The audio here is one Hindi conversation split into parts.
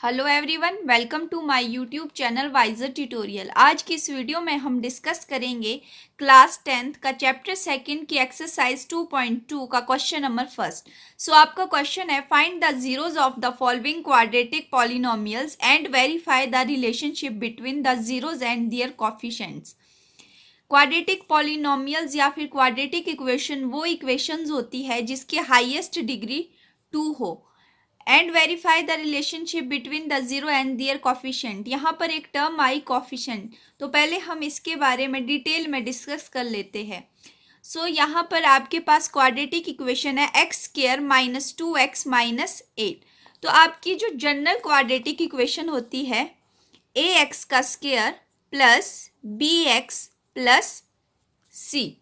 Hello everyone, welcome to my YouTube channel Wiser Tutorial. आज की इस वीडियो में हम डिस्कस करेंगे क्लास 10th का चैप्टर सेकंड की एक्सरसाइज 2.2 का क्वेश्चन नंबर फर्स्ट। सो आपका क्वेश्चन है, find the zeros of the following quadratic polynomials and verify the relationship between the zeros and there coefficients. Quadratic polynomials या फिर क्वाड्रेटिक इक्वेशन वो इक्वेशंस होती है जिसकी हाईएस्ट डिग्री 2 हो। And verify the relationship between the zero and their coefficient. यहाँ पर एक टर्म आई कॉफिशिएंट, तो पहले हम इसके बारे में डिटेल में डिस्कस कर लेते हैं। सो यहाँ पर आपके पास क्वाड्रेटिक इक्वेशन है x square minus 2x minus 8। तो आपकी जो जनरल क्वाड्रेटिक इक्वेशन होती है ए एक्स का square plus B x plus C.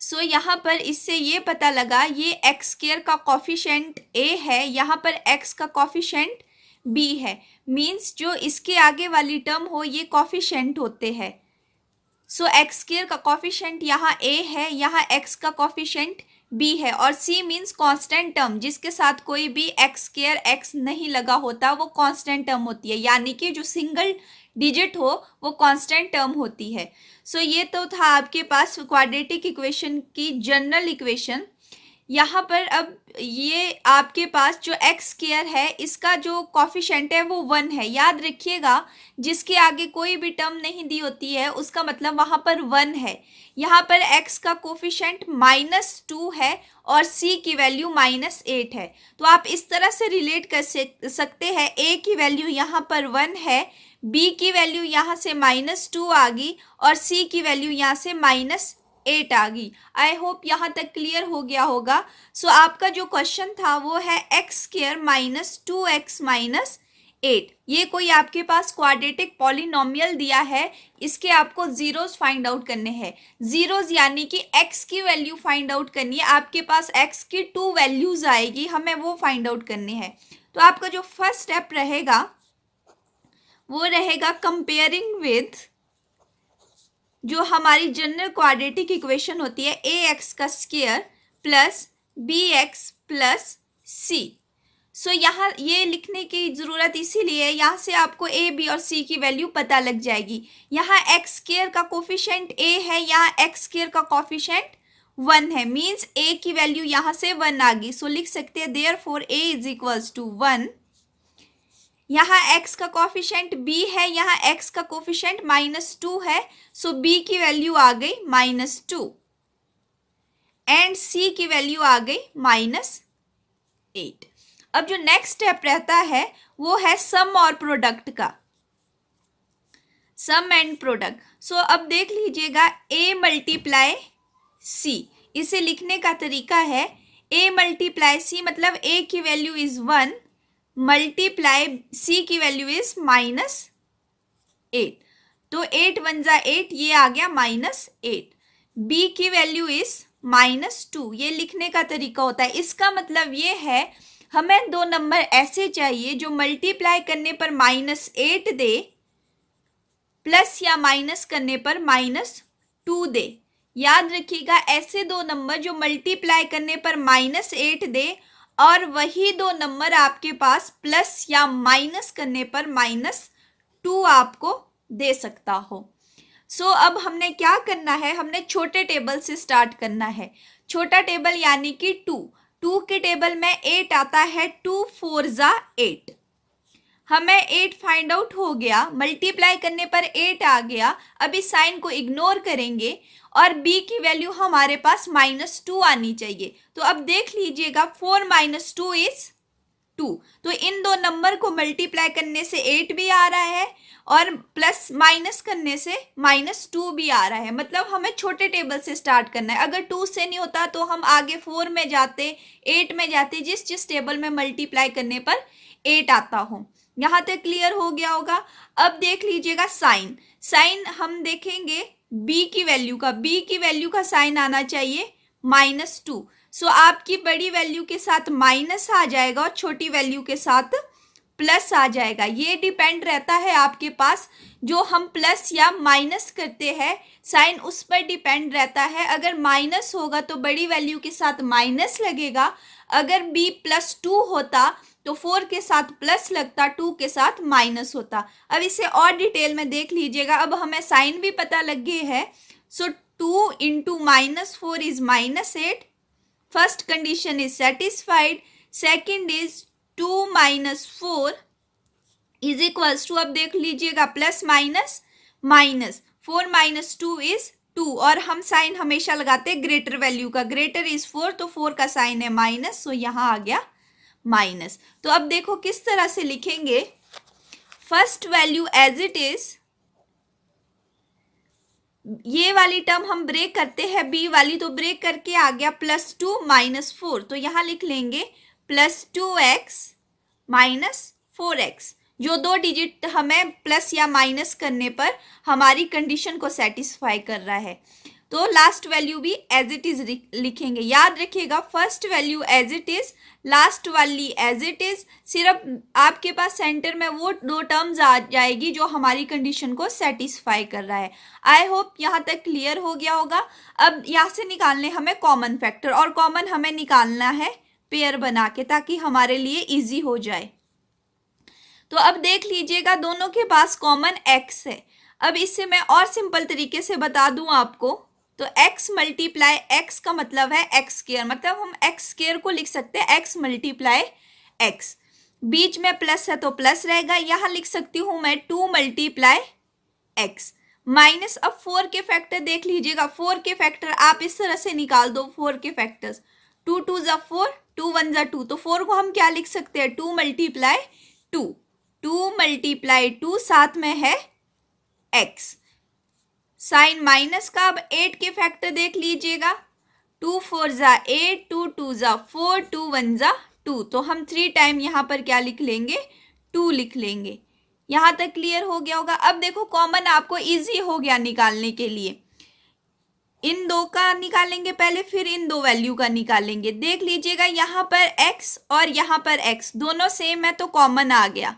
So यहाँ पर इससे ये पता लगा ये एक्स स्क्वायर का कॉफिशिएंट ए है, यहाँ पर एक्स का कॉफिशिएंट बी है। मीन्स जो इसके आगे वाली टर्म हो ये कॉफिशिएंट होते हैं। सो एक्स स्क्वायर का कॉफिशिएंट यहाँ ए है, यहाँ एक्स का कॉफिशिएंट बी है, और सी मीन्स कांस्टेंट टर्म जिसके साथ कोई भी एक्स स्क्वायर एक्स नहीं लगा होता वो कांस्टेंट टर्म होती है, यानी कि जो सिंगल डिजिट हो वो कांस्टेंट टर्म होती है। सो ये तो था आपके पास क्वाड्रेटिक इक्वेशन की जनरल इक्वेशन। यहाँ पर अब ये आपके पास जो एक्स स्क्वायर है इसका जो कॉफिशिएंट है वो 1 है। याद रखिएगा जिसके आगे कोई भी टर्म नहीं दी होती है उसका मतलब वहाँ पर 1 है। यहाँ पर एक्स का कोफिशिएंट -2 है और सी की वैल्यू -8 है। तो आप इस तरह से रिलेट कर सकते हैं, ए की वैल्यू यहाँ पर 1 है, बी की वैल्यू यहाँ से -2 आ गई और सी की वैल्यू यहाँ से -8 आ गई। आई होप यहाँ तक क्लियर हो गया होगा। सो आपका जो क्वेश्चन था वो है x square minus 2x minus 8। ये कोई आपके पास क्वाड्रेटिक पॉलिनोमियल दिया है, इसके आपको जीरोस फाइंड आउट करने हैं। जीरोस यानी कि x की वैल्यू फाइंड आउट करनी है। आपके पास x की 2 वैल्यूज आएगी, हमें वो फाइंड आउट करने हैं। तो आपका जो फर्स्ट स्टेप रहेगा वो रहेगा कंपेयरिंग विथ जो हमारी जनरल क्वाड्रेटिक इक्वेशन होती है ए एक्स का square plus B x plus C. So यहाँ ये लिखने की ज़रूरत इसीलिए, यहाँ से आपको ए बी और सी की वैल्यू पता लग जाएगी। यहाँ एक्स स्क्वायर का कोफिशिएंट ए है, यहाँ एक्स स्क्वायर का कोफिशिएंट 1 है, मीन्स ए की वैल्यू यहाँ से 1 आ गई। सो लिख सकते हैं therefore a is equals to 1। यहाँ x का कोफिशिएंट b है, यहाँ x का कोफिशिएंट -2 है, सो b की वैल्यू आ गई -2 एंड c की वैल्यू आ गई -8। अब जो नेक्स्ट स्टेप रहता है वो है सम और प्रोडक्ट का, सम एंड प्रोडक्ट। सो अब देख लीजिएगा a मल्टीप्लाई c, इसे लिखने का तरीका है a मल्टीप्लाई c, मतलब a की वैल्यू इज 1 मल्टीप्लाई सी की वैल्यू इज -8। तो 8 1 जा 8, ये आ गया -8। बी की वैल्यू इज -2, ये लिखने का तरीका होता है। इसका मतलब ये है हमें दो नंबर ऐसे चाहिए जो मल्टीप्लाई करने पर -8 दे प्लस या माइनस करने पर -2 दे। याद रखिएगा ऐसे दो नंबर जो मल्टीप्लाई करने पर -8 दे और वही दो नंबर आपके पास प्लस या माइनस करने पर -2 आपको दे सकता हो। सो अब हमने क्या करना है, हमने छोटे टेबल से स्टार्ट करना है। छोटा टेबल यानी कि 2 के टेबल में 8 आता है, 2 4 जा 8। हमें 8 फाइंड आउट हो गया, मल्टीप्लाई करने पर 8 आ गया। अभी साइन को इग्नोर करेंगे और b की वैल्यू हमारे पास -2 आनी चाहिए। तो अब देख लीजिएगा 4 - 2 इज 2। तो इन दो नंबर को मल्टीप्लाई करने से 8 भी आ रहा है और प्लस माइनस करने से -2 भी आ रहा है। मतलब हमें छोटे टेबल से स्टार्ट करना है। अगर 2 से नहीं होता तो हम आगे 4 में जाते, 8 में जाते, जिस टेबल में मल्टीप्लाई करने पर 8 आता हो। यहाँ तक क्लियर हो गया होगा। अब देख लीजिएगा साइन हम देखेंगे b की वैल्यू का साइन आना चाहिए -2। सो आपकी बड़ी वैल्यू के साथ माइनस आ जाएगा और छोटी वैल्यू के साथ प्लस आ जाएगा। ये डिपेंड रहता है आपके पास, जो हम प्लस या माइनस करते हैं साइन उस पर डिपेंड रहता है। अगर माइनस होगा तो बड़ी वैल्यू के साथ माइनस लगेगा, अगर b +2 होता तो 4 के साथ प्लस लगता, 2 के साथ माइनस होता। अब इसे और डिटेल में देख लीजिएगा। अब हमें साइन भी पता लग गई है। So 2 into -4 is -8। First condition is satisfied. Second is 2 - 4 is equals to, अब देख लीजिएगा, प्लस माइनस माइनस, 4 - 2 इज 2, और हम साइन हमेशा लगाते हैं ग्रेटर वैल्यू का। ग्रेटर इज 4, तो 4 का साइन है माइनस, सो यहाँ आ गया माइनस। तो अब देखो किस तरह से लिखेंगे। First value as it is, ये वाली टर्म हम ब्रेक करते हैं, बी वाली, तो ब्रेक करके आ गया +2 - 4, तो यहाँ लिख लेंगे +2x - 4x। जो दो डिजिट हमें प्लस या माइनस करने पर हमारी कंडीशन को सेटिस्फाई कर रहा है। तो लास्ट वैल्यू भी एज इट इज लिखेंगे। याद रखिएगा, first value as it is, last वाली एज इट इज। सिर्फ आपके पास सेंटर में वो दो टर्म्स आ जाएगी जो हमारी कंडीशन को सेटिस्फाई कर रहा है। आई होप यहाँ तक क्लियर हो गया होगा। अब यहाँ से निकालने हमें कॉमन फैक्टर, और कॉमन हमें निकालना है पेयर बना के, ताकि हमारे लिए इजी हो जाए। तो अब देख लीजिएगा, दोनों के पास कॉमन x है। अब इससे मैं और सिंपल तरीके से बता दूं आपको, तो x मल्टीप्लाई x का मतलब है x स्क्वायर, मतलब हम x स्क्वायर को लिख सकते हैं x मल्टीप्लाई x। बीच में प्लस है तो प्लस रहेगा, यहां लिख सकती हूं मैं 2 मल्टीप्लाई x माइनस। अब 4 के फैक्टर देख लीजिएगा, 4 के फैक्टर आप इस तरह से निकाल दो। 4 के फैक्टर्स 2 2 = 4, 2 1 = 2, तो 4 को हम क्या लिख सकते हैं, 2 मल्टीप्लाई 2, 2 मल्टीप्लाई 2, साथ में है x, साइन माइनस का। अब 8 के फैक्टर देख लीजिएगा, 2 4 = 8, 2 2 = 4, 2 1 = 2, तो हम 3 टाइम यहाँ पर क्या लिख लेंगे, 2 लिख लेंगे। यहाँ तक क्लियर हो गया होगा। अब देखो कॉमन आपको इजी हो गया निकालने के लिए। इन दो का निकालेंगे पहले, फिर इन दो वैल्यू का निकालेंगे। देख लीजिएगा, यहाँ पर x और यहाँ पर x दोनों सेम है, तो कॉमन आ गया,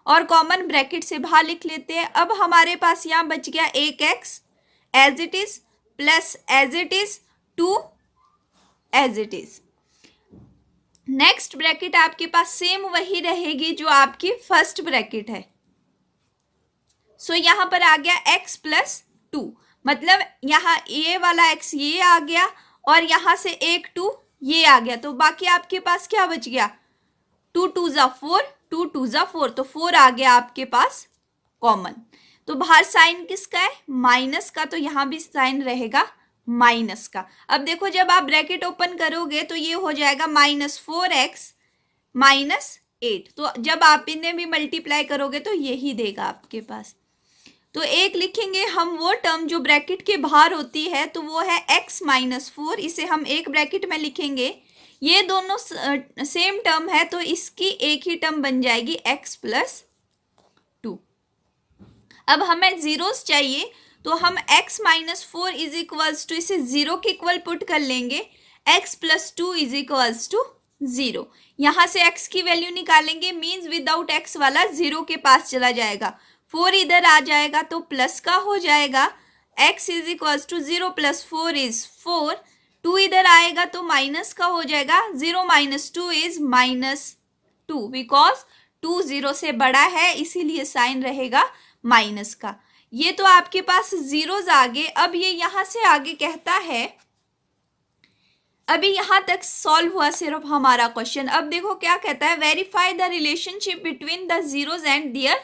और कॉमन ब्रैकेट से बाहर लिख लेते हैं। अब हमारे पास यहाँ बच गया एक x as it is, plus as it is 2 as it is. Next bracket आपके पास सेम वही रहेगी जो आपकी फर्स्ट ब्रैकेट है। सो यहाँ पर आ गया x + 2, मतलब यहाँ ये वाला x ये आ गया, और यहाँ से एक 2 ये आ गया, तो बाकी आपके पास क्या बच गया, 2 2 = 4, 2 2 = 4, तो 4 आ गया आपके पास कॉमन। तो बाहर साइन किसका है, माइनस का, तो यहाँ भी साइन रहेगा माइनस का। अब देखो जब आप ब्रैकेट ओपन करोगे तो ये हो जाएगा -4x - 8, तो जब आप इन्हें भी मल्टीप्लाई करोगे तो यही देगा आपके पास। तो एक लिखेंगे हम वो टर्म जो ब्रैकेट के बाहर होती है, तो वो है x - 4, इसे हम एक ब्रैकेट में लिखेंगे। ये दोनों सेम टर्म है, तो इसकी एक ही टर्म बन जाएगी x + 2। अब हमें जीरोस चाहिए, तो हम x - 4 इज इक्वल्स टू, इसे 0 के इक्वल पुट कर लेंगे, x + 2 इज इक्वल्स टू 0। यहाँ से x की वैल्यू निकालेंगे, मीन्स विदाउट x वाला 0 के पास चला जाएगा, 4 इधर आ जाएगा तो प्लस का हो जाएगा, x is equals to 0 + 4 is 4, 2 इधर आएगा तो माइनस का हो जाएगा, 0 - 2 इज -2, बिकॉज 2 0 से बड़ा है, इसीलिए साइन रहेगा माइनस का। ये तो आपके पास जीरोस आ गए। अब ये यहाँ से आगे कहता है, अभी यहाँ तक सॉल्व हुआ सिर्फ हमारा क्वेश्चन। अब देखो क्या कहता है, verify the relationship between the zeros and their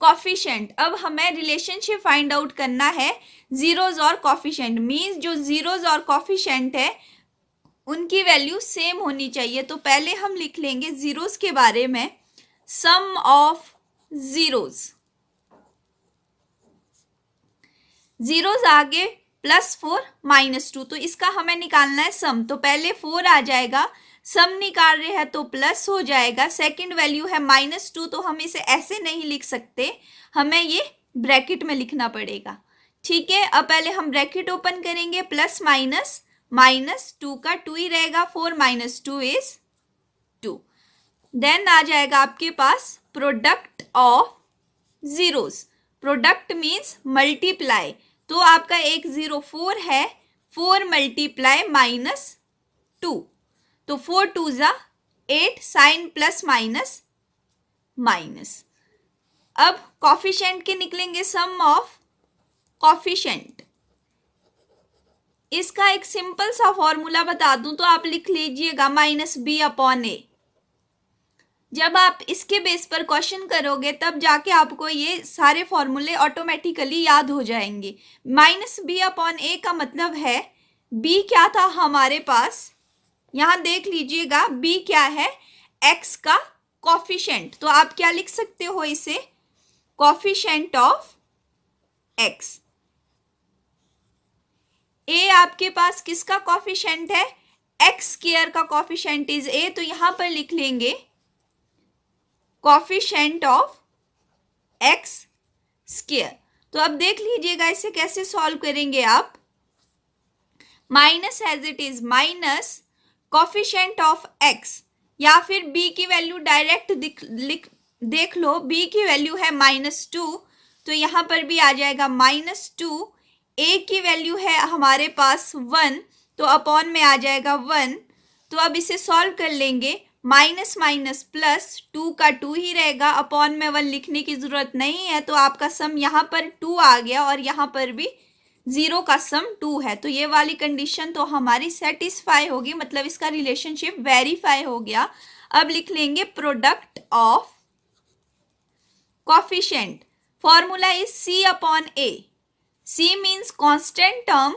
coefficient. अब हमें रिलेशनशिप फाइंड आउट करना है जीरोस और कॉफिशिएंट, मीन्स जो जीरोस और कॉफिशिएंट है उनकी वैल्यू सेम होनी चाहिए। तो पहले हम लिख लेंगे जीरोस के बारे में, सम ऑफ जीरोस, जीरोस आगे +4 - 2, तो इसका हमें निकालना है सम। तो पहले 4 आ जाएगा, सम निकाल रहे हैं तो प्लस हो जाएगा। सेकंड वैल्यू है -2, तो हम इसे ऐसे नहीं लिख सकते, हमें ये ब्रैकेट में लिखना पड़ेगा। ठीक है, अब पहले हम ब्रैकेट ओपन करेंगे, प्लस माइनस, -2 का 2 ही रहेगा, 4 - 2 इज 2। देन आ जाएगा आपके पास product of zeros. Product means multiply, तो आपका एक 0 4 है, 4 × -2, तो 4 2 = 8 साइन प्लस माइनस माइनस। अब कॉफिशिएंट के निकलेंगे सम ऑफ कॉफिशिएंट। इसका एक सिंपल सा फॉर्मूला बता दूं तो आप लिख लीजिएगा -b/a। जब आप इसके बेस पर क्वेश्चन करोगे तब जाके आपको ये सारे फॉर्मूले ऑटोमेटिकली याद हो जाएंगे। -b/a का मतलब है b क्या था हमारे पास, यहां देख लीजिएगा b क्या है, x का कॉफिशिएंट। तो आप क्या लिख सकते हो इसे, कॉफिशिएंट ऑफ x। a आपके पास किसका कॉफिशिएंट है, x स्क्वायर का कॉफिशिएंट इज a, तो यहां पर लिख लेंगे कॉफिशिएंट ऑफ x स्क्वायर। तो अब देख लीजिएगा इसे कैसे सॉल्व करेंगे आप, minus as it is minus coefficient of x, या फिर b की वैल्यू डायरेक्ट देख लो, b की वैल्यू है -2, तो यहां पर भी आ जाएगा -2। a की वैल्यू है हमारे पास 1, तो अपॉन में आ जाएगा 1। तो अब इसे सॉल्व कर लेंगे, माइनस माइनस प्लस, 2 का 2 ही रहेगा, अपॉन में 1 लिखने की जरूरत नहीं है। तो आपका सम यहाँ पर 2 आ गया और यहाँ पर भी 0 का सम 2 है। तो ये वाली कंडीशन तो हमारी सेटिस्फाई होगी, मतलब इसका रिलेशनशिप वेरीफाई हो गया। अब लिख लेंगे product of coefficient, formula is C/A। C means constant term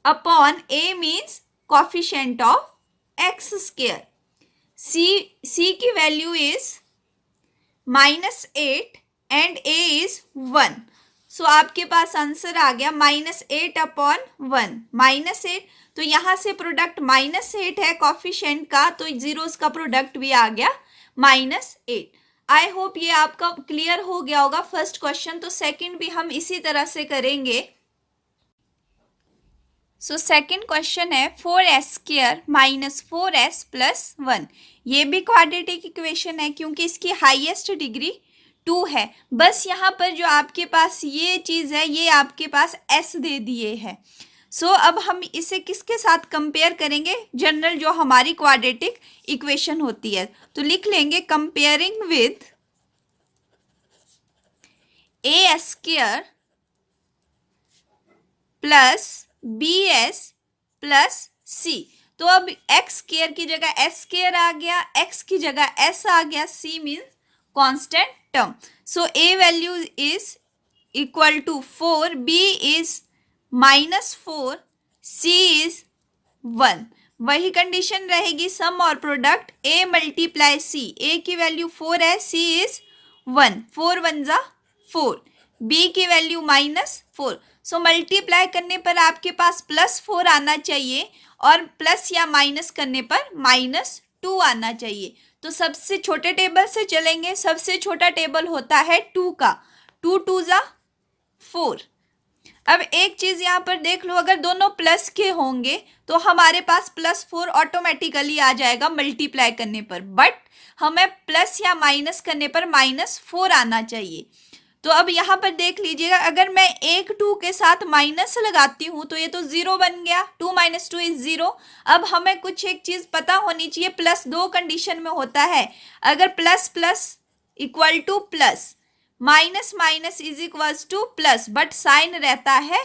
upon A means coefficient of x square. C की value is -8 and A is 1। सो आपके पास आंसर आ गया -8/1, -8। तो यहां से प्रोडक्ट -8 है कॉफिशिएंट का, तो जीरोस का प्रोडक्ट भी आ गया -8। आई होप ये आपका क्लियर हो गया होगा फर्स्ट क्वेश्चन। तो सेकंड भी हम इसी तरह से करेंगे। सो सेकंड क्वेश्चन है 4s² - 4s + 1। ये भी क्वाड्रेटिक इक्वेशन है क्योंकि इसकी हाईएस्ट डिग्री 2 है। बस यहाँ पर जो आपके पास ये चीज़ है, ये आपके पास s दे दिए है। सो अब हम इसे किसके साथ कंपेयर करेंगे, जनरल जो हमारी क्वाड्रेटिक इक्वेशन होती है। तो लिख लेंगे comparing with a² plus bs plus c। तो अब x² की जगह s² आ गया, x की जगह s आ गया, c means constant term. So a value is equal to 4, b is -4, c is 1। वही कंडीशन रहेगी, सम और प्रोडक्ट a × c। a की वैल्यू 4 है, c इज 1, 4 1 = 4, b की वैल्यू -4। सो मल्टीप्लाई करने पर आपके पास +4 आना चाहिए और प्लस या माइनस करने पर -2 आना चाहिए। तो सबसे छोटे टेबल से चलेंगे। सबसे छोटा टेबल होता है 2 का, 2 2 = 4। अब एक चीज यहाँ पर देख लो, अगर दोनों प्लस के होंगे तो हमारे पास +4 ऑटोमेटिकली आ जाएगा मल्टीप्लाई करने पर, बट हमें प्लस या माइनस करने पर -4 आना चाहिए। तो अब यहाँ पर देख लीजिएगा, अगर मैं एक 2 के साथ माइनस लगाती हूँ तो ये तो 0 बन गया, 2 - 2 = 0। अब हमें कुछ एक चीज पता होनी चाहिए, +2 कंडीशन में होता है, अगर plus plus equal to plus, minus minus is equals to plus, but sign रहता है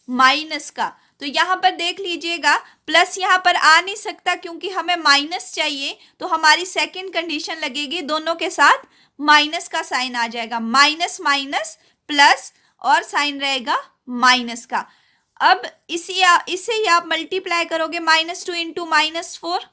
माइनस का। तो यहाँ पर देख लीजिएगा प्लस यहाँ पर आ नहीं सकता क्योंकि हमें माइनस चाहिए। तो हमारी सेकंड कंडीशन लगेगी, दोनों के साथ माइनस का साइन आ जाएगा, माइनस माइनस प्लस और साइन रहेगा माइनस का। अब इसे ही आप मल्टीप्लाई करोगे, -2 × -4,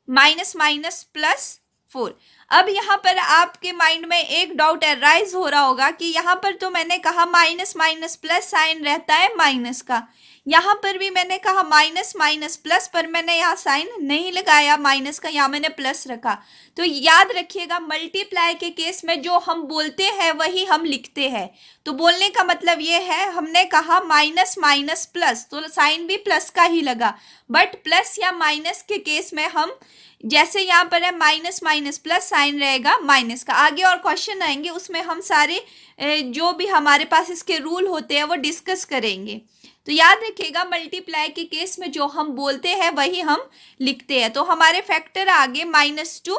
माइनस माइनस +4। अब यहाँ पर आपके माइंड में एक डाउट अराइज हो रहा होगा कि यहाँ पर तो मैंने कहा माइनस माइनस प्लस साइन रहता है माइनस का, यहाँ पर भी मैंने कहा माइनस माइनस प्लस, पर मैंने यहाँ साइन नहीं लगाया माइनस का, यहाँ मैंने प्लस रखा। तो याद रखिएगा मल्टीप्लाई के केस में जो हम बोलते हैं वही हम लिखते हैं। तो बोलने का मतलब ये है, हमने कहा माइनस माइनस प्लस, तो साइन भी प्लस का ही लगा, बट प्लस या माइनस के केस में हम जैसे यहाँ पर है माइनस माइनस प्लस, साइन रहेगा माइनस का। आगे और क्वेश्चन आएंगे उसमें हम सारे जो भी हमारे पास इसके रूल होते हैं वो डिस्कस करेंगे। तो याद रखिएगा मल्टीप्लाई के केस में जो हम बोलते हैं वही हम लिखते हैं। तो हमारे फैक्टर आगे -2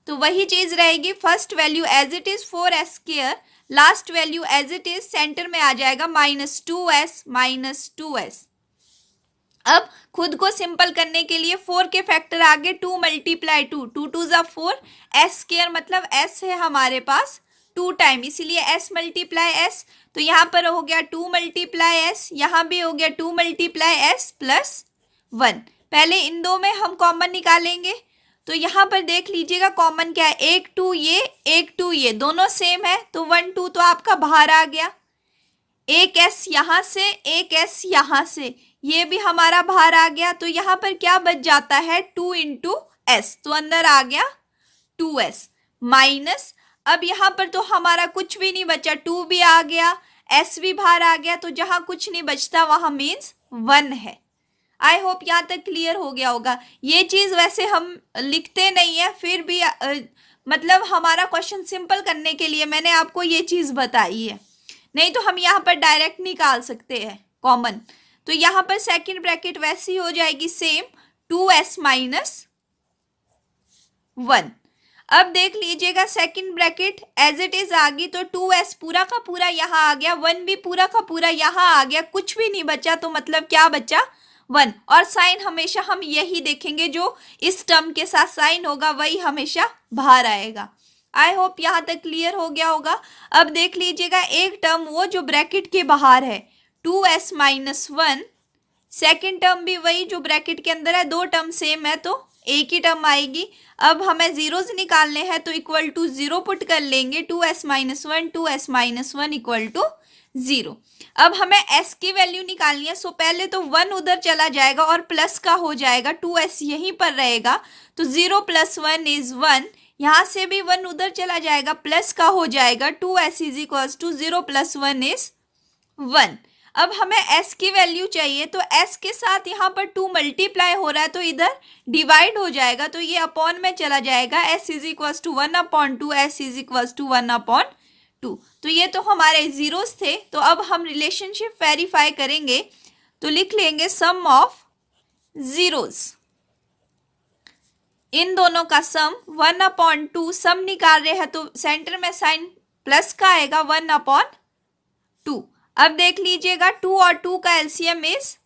तो वही चीज रहेगी। First value as it is 4s², last value as it is centre में आ जाएगा -2s। अब खुद को सिंपल करने के लिए 4 के फैक्टर आगे 2 × 2, 2 2 ज़ा 4, s² मतलब s है हमारे पास 2 टाइम, इसीलिए s × s। तो यहाँ पर हो गया 2 × s, यहाँ भी हो गया 2 × s प्लस 1। पहले इन दो में हम कॉमन निकालेंगे। तो यहाँ पर देख लीजिएगा कॉमन क्या है, एक 2 ये, एक 2 ये, दोनों सेम है तो 1 2 तो आपका बाहर आ गया। एक s यहाँ से, एक s यहाँ से, ये भी हमारा बाहर आ गया। तो यहाँ पर क्या बच जाता है 2 × s, तो अंदर आ गया 2s माइनस। अब यहाँ पर तो हमारा कुछ भी नहीं बचा, 2 भी आ गया, s भी बाहर आ गया, तो जहाँ कुछ नहीं बचता वहाँ मीन्स 1 है। आई होप यहाँ तक क्लियर हो गया होगा। ये चीज़ वैसे हम लिखते नहीं है, फिर भी मतलब हमारा क्वेश्चन सिंपल करने के लिए मैंने आपको ये चीज़ बताई है, नहीं तो हम यहाँ पर डायरेक्ट निकाल सकते हैं कॉमन। तो यहाँ पर सेकंड ब्रैकेट वैसी हो जाएगी सेम 2s - 1। अब देख लीजिएगा second bracket as it is आ गई, तो 2s पूरा का पूरा यहाँ आ गया, 1 भी पूरा का पूरा यहाँ आ गया, कुछ भी नहीं बचा, तो मतलब क्या बचा 1। और साइन हमेशा हम यही देखेंगे, जो इस टर्म के साथ साइन होगा वही हमेशा बाहर आएगा। आई होप यहाँ तक क्लियर हो गया होगा। अब देख लीजिएगा एक टर्म वो जो ब्रैकेट के बाहर है 2s - 1, सेकेंड टर्म भी वही जो ब्रैकेट के अंदर है, दो टर्म सेम है तो एक ही टर्म आएगी। अब हमें जीरोस निकालने हैं तो इक्वल टू 0 पुट कर लेंगे, 2s - 1 2s - 1 इक्वल टू 0। अब हमें s की वैल्यू निकालनी है, सो पहले तो 1 उधर चला जाएगा और प्लस का हो जाएगा, 2s यहीं पर रहेगा, तो 0 + 1 = 1। यहाँ से भी 1 उधर चला जाएगा, प्लस का हो जाएगा, 2s = 0 + 1 = 1। अब हमें s की वैल्यू चाहिए, तो s के साथ यहाँ पर 2 मल्टीप्लाई हो रहा है तो इधर डिवाइड हो जाएगा, तो ये अपॉन में चला जाएगा, s = 1/2, s = 1/2। तो ये तो हमारे जीरोस थे। तो अब हम रिलेशनशिप वेरीफाई करेंगे, तो लिख लेंगे सम ऑफ जीरोस, इन दोनों का सम 1/2। सम निकाल रहे हैं तो सेंटर में साइन प्लस का आएगा 1/2। अब देख लीजिएगा 2 और 2 का एलसीएम इज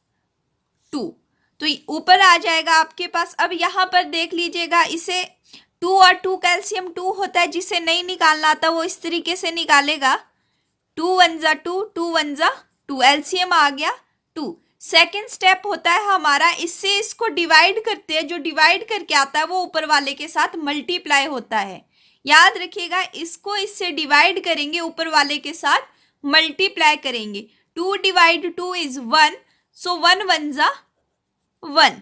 2, तो ऊपर आ जाएगा आपके पास। अब यहाँ पर देख लीजिएगा, इसे 2 और 2 का एलसीएम 2 होता है, जिसे नहीं निकालना आता वो इस तरीके से निकालेगा, 2 1 ज़ा 2, 2 1 ज़ा 2, एलसीएम आ गया 2। सेकेंड स्टेप होता है हमारा, इससे इसको डिवाइड करते हैं, जो डिवाइड करके आता है वो ऊपर वाले के साथ मल्टीप्लाई होता है। याद रखिएगा, इसको इससे डिवाइड करेंगे, ऊपर वाले के साथ मल्टीप्लाई करेंगे। 2 / 2 = 1, सो 1 1 ज़ा 1।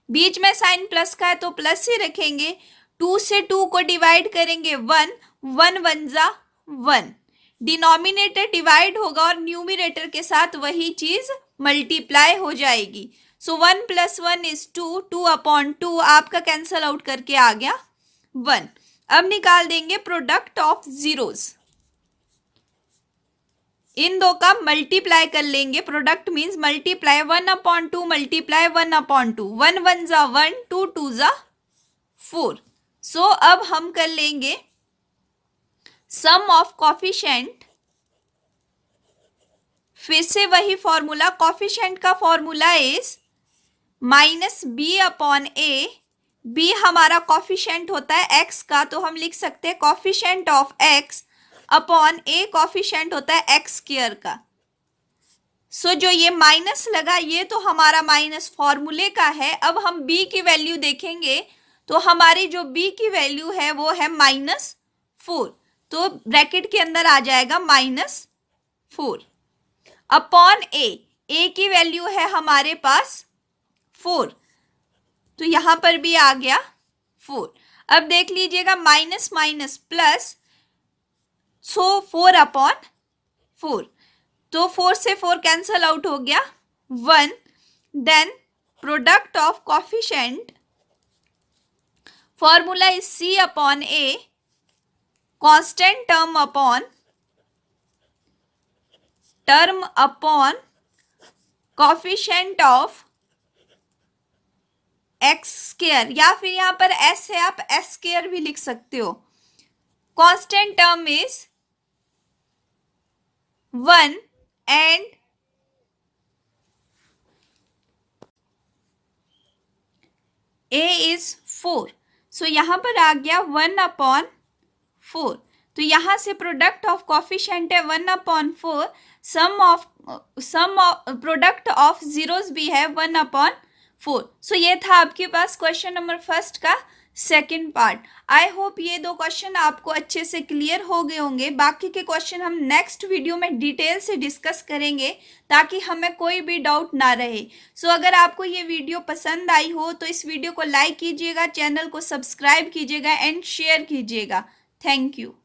बीच में साइन प्लस का है तो प्लस ही रखेंगे। 2 से 2 को डिवाइड करेंगे 1, 1 1 ज़ा 1। डिनोमिनेटर डिवाइड होगा और न्यूमरेटर के साथ वही चीज मल्टीप्लाई हो जाएगी। सो 1 + 1 = 2, 2/2 आपका कैंसल आउट करके आ गया 1। अब निकाल देंगे प्रोडक्ट ऑफ जीरोस, इन दो का मल्टीप्लाई कर लेंगे। प्रोडक्ट मीन्स मल्टीप्लाई, 1/2 मल्टीप्लाई 1/2, 1 1 ज़ा 1, 2 2 ज़ा 4। सो अब हम कर लेंगे सम ऑफ कॉफिशिएंट, फिर से वही फॉर्मूला, कॉफिशिएंट का फॉर्मूला इज -b/a। b हमारा कॉफिशिएंट होता है x का, तो हम लिख सकते हैं coefficient of x upon a coefficient होता है x² का। सो जो ये माइनस लगा ये तो हमारा माइनस फॉर्मूले का है। अब हम b की वैल्यू देखेंगे, तो हमारी जो b की वैल्यू है वो है -4, तो ब्रैकेट के अंदर आ जाएगा -4 अपॉन a की वैल्यू है हमारे पास 4, तो यहाँ पर भी आ गया 4। अब देख लीजिएगा माइनस माइनस प्लस, सो 4/4, तो 4 से 4 कैंसल आउट हो गया 1। Then product of coefficient, formula is c/a, constant term upon term upon coefficient of x square, या फिर यहाँ पर एस है, आप एस स्क्वायर भी लिख सकते हो। Constant term is 1 and A is 4। सो यहां पर आ गया 1/4। तो यहां से प्रोडक्ट ऑफ कोफिशिएंट है 1/4, सम प्रोडक्ट ऑफ जीरोस भी है 1/4। सो ये था आपके पास क्वेश्चन नंबर फर्स्ट का सेकंड पार्ट। आई होप ये दो क्वेश्चन आपको अच्छे से क्लियर हो गए होंगे। बाकी के क्वेश्चन हम नेक्स्ट वीडियो में डिटेल से डिस्कस करेंगे ताकि हमें कोई भी डाउट ना रहे। सो अगर आपको ये वीडियो पसंद आई हो तो इस वीडियो को लाइक कीजिएगा, चैनल को सब्सक्राइब कीजिएगा एंड शेयर कीजिएगा। Thank you.